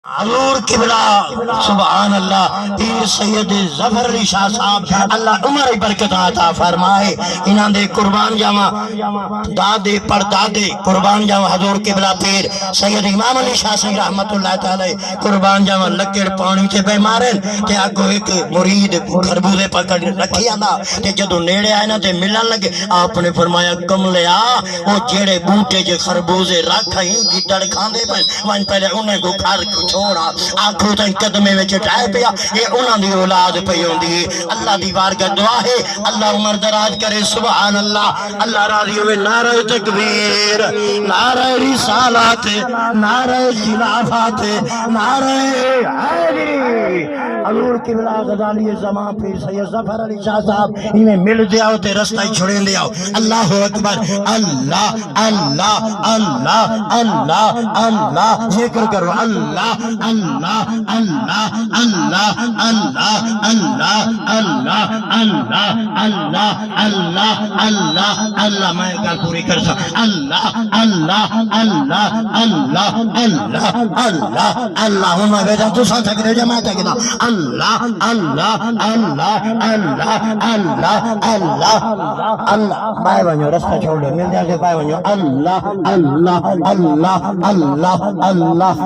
حضور قبلہ سبحان اللہ پیر سید ظفر علی شاہ صاحب اللہ عمر برکت عطا فرمائے انہاں دے قربان جاواں دادے پردادے قربان جاواں حضور قبلہ پیر سید امام علی شاہ صاحب رحمت اللہ تعالی قربان جاواں لکڑ پانی تے بے مارن تے اگو ایک مرید خربوزے پکڑ رکھی آندا تے جدوں نیڑے آئے نا تے ملن لگے آپ نے فرمایا کملیا او جڑے بوٹے جے خربوزے رکھیں گدڑ کھاندے پے وان پہلے انہیں کو کھار چھوڑا آنکھوں تن قدمے وچ ٹائے پیا یہ انہاں دی اولاد پئی ہوندی اللہ دی بارگاہ دعا ہے اللہ عمر دراز کرے سبحان اللہ اللہ راضی ہوئے نعرہ تکبیر نعرہ رسالات نعرہ خلافات نعرہ حیدری حضور قبلہ غزالی زمان پیر سید ظفر علی شاہ صاحب انہیں مل دیاؤ تے رستہ چھڑیں دیاؤ اللہ اکبر اللہ اللہ اللہ اللہ اللہ ذکر کرو اللہ اللہ اللہ اللہ اللہ اللہ اللہ اللہ اللہ اللہ اللہ اللہ میں گل پوری کر سا اللہ اللہ اللہ اللہ اللہ اللہ اللہم بیدہ تو ساتھ کرے جماعت کنا اللہ اللہ اللہ اللہ اللہ اللہ اللہ بائے بنیو رستہ چھوڑ دے مل جا کے بائے بنیو اللہ اللہ اللہ اللہ اللہ اللہ